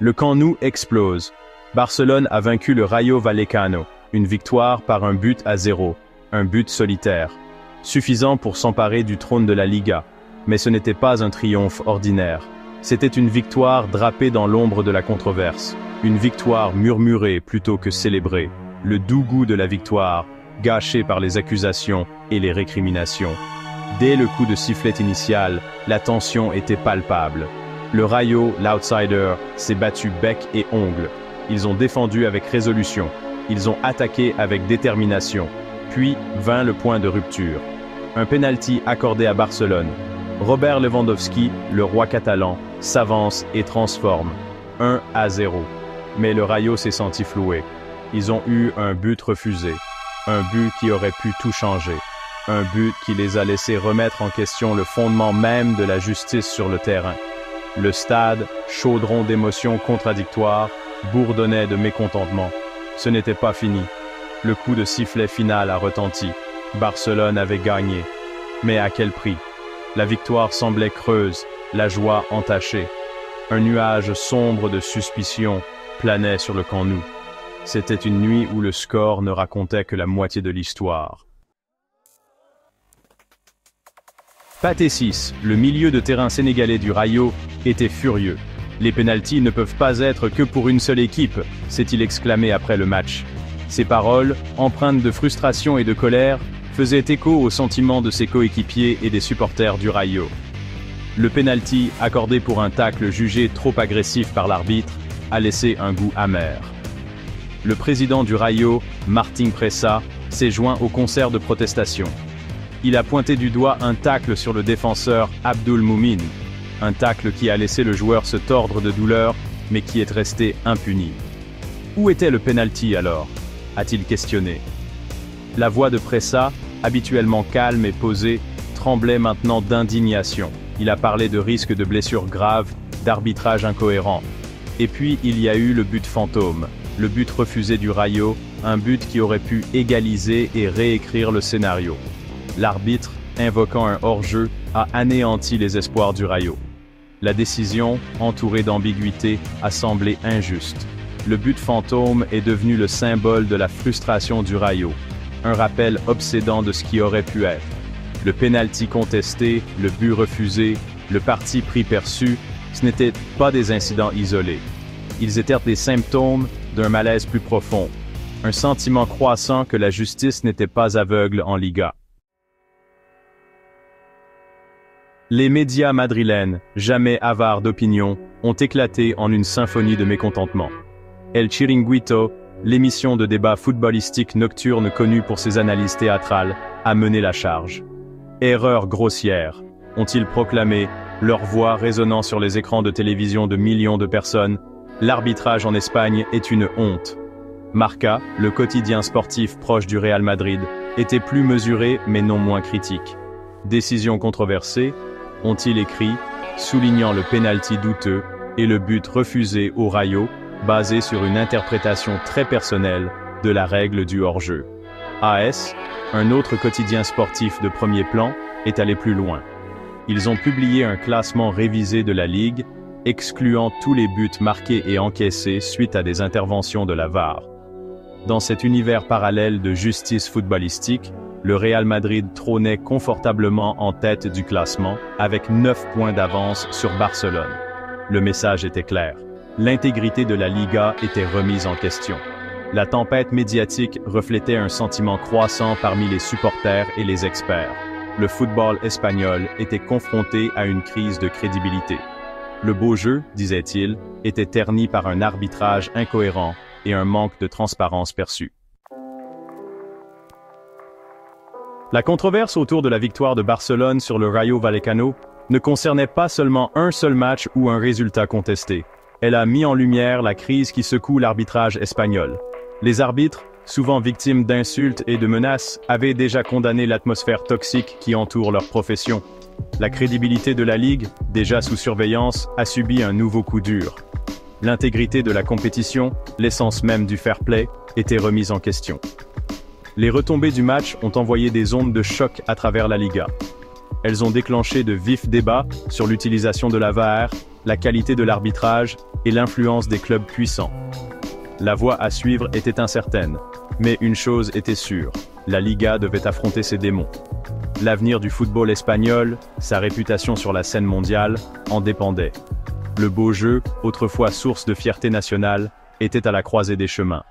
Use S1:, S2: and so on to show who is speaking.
S1: Le Camp Nou explose. Barcelone a vaincu le Rayo Vallecano, une victoire par un but à 0, un but solitaire. Suffisant pour s'emparer du trône de la Liga, mais ce n'était pas un triomphe ordinaire. C'était une victoire drapée dans l'ombre de la controverse, une victoire murmurée plutôt que célébrée, le doux goût de la victoire, gâché par les accusations et les récriminations. Dès le coup de sifflet initial, la tension était palpable. Le Rayo, l'outsider, s'est battu bec et ongle. Ils ont défendu avec résolution, ils ont attaqué avec détermination, puis vint le point de rupture. Un penalty accordé à Barcelone. Robert Lewandowski, le roi catalan, s'avance et transforme. 1-0. Mais le Rayo s'est senti floué. Ils ont eu un but refusé. Un but qui aurait pu tout changer. Un but qui les a laissés remettre en question le fondement même de la justice sur le terrain. Le stade, chaudron d'émotions contradictoires, bourdonnait de mécontentement. Ce n'était pas fini. Le coup de sifflet final a retenti. Barcelone avait gagné. Mais à quel prix? La victoire semblait creuse, la joie entachée. Un nuage sombre de suspicion planait sur le Camp Nou. C'était une nuit où le score ne racontait que la moitié de l'histoire. Pathé 6, le milieu de terrain sénégalais du Rayo, était furieux. Les pénaltys ne peuvent pas être que pour une seule équipe, s'est-il exclamé après le match. Ces paroles, empreintes de frustration et de colère, faisaient écho aux sentiments de ses coéquipiers et des supporters du Rayo. Le pénalty, accordé pour un tacle jugé trop agressif par l'arbitre, a laissé un goût amer. Le président du Rayo, Martín Presa, s'est joint au concert de protestation. Il a pointé du doigt un tacle sur le défenseur Abdul Moumin, un tacle qui a laissé le joueur se tordre de douleur, mais qui est resté impuni. Où était le penalty alors? A-t-il questionné. La voix de Presa, habituellement calme et posée, tremblait maintenant d'indignation. Il a parlé de risques de blessures graves, d'arbitrage incohérent. Et puis il y a eu le but fantôme, le but refusé du Rayo, un but qui aurait pu égaliser et réécrire le scénario. L'arbitre, invoquant un hors-jeu, a anéanti les espoirs du Rayo. La décision, entourée d'ambiguïté, a semblé injuste. Le but fantôme est devenu le symbole de la frustration du Rayo, un rappel obsédant de ce qui aurait pu être. Le pénalty contesté, le but refusé, le parti pris perçu, ce n'étaient pas des incidents isolés. Ils étaient des symptômes d'un malaise plus profond, un sentiment croissant que la justice n'était pas aveugle en Liga. Les médias madrilènes, jamais avares d'opinion, ont éclaté en une symphonie de mécontentement. El Chiringuito, l'émission de débat footballistique nocturne connue pour ses analyses théâtrales, a mené la charge. Erreur grossière, ont-ils proclamé, leur voix résonnant sur les écrans de télévision de millions de personnes. L'arbitrage en Espagne est une honte. Marca, le quotidien sportif proche du Real Madrid, était plus mesuré mais non moins critique. Décision controversée, ont-ils écrit, soulignant le pénalty douteux et le but refusé au Rayo, basé sur une interprétation très personnelle de la règle du hors-jeu. AS, un autre quotidien sportif de premier plan, est allé plus loin. Ils ont publié un classement révisé de la Ligue, excluant tous les buts marqués et encaissés suite à des interventions de la VAR. Dans cet univers parallèle de justice footballistique, le Real Madrid trônait confortablement en tête du classement, avec 9 points d'avance sur Barcelone. Le message était clair. L'intégrité de la Liga était remise en question. La tempête médiatique reflétait un sentiment croissant parmi les supporters et les experts. Le football espagnol était confronté à une crise de crédibilité. Le beau jeu, disait-il, était terni par un arbitrage incohérent et un manque de transparence perçu. La controverse autour de la victoire de Barcelone sur le Rayo Vallecano ne concernait pas seulement un seul match ou un résultat contesté. Elle a mis en lumière la crise qui secoue l'arbitrage espagnol. Les arbitres, souvent victimes d'insultes et de menaces, avaient déjà condamné l'atmosphère toxique qui entoure leur profession. La crédibilité de la Ligue, déjà sous surveillance, a subi un nouveau coup dur. L'intégrité de la compétition, l'essence même du fair play, était remise en question. Les retombées du match ont envoyé des ondes de choc à travers la Liga. Elles ont déclenché de vifs débats sur l'utilisation de la VAR, la qualité de l'arbitrage et l'influence des clubs puissants. La voie à suivre était incertaine, mais une chose était sûre, la Liga devait affronter ses démons. L'avenir du football espagnol, sa réputation sur la scène mondiale, en dépendait. Le beau jeu, autrefois source de fierté nationale, était à la croisée des chemins.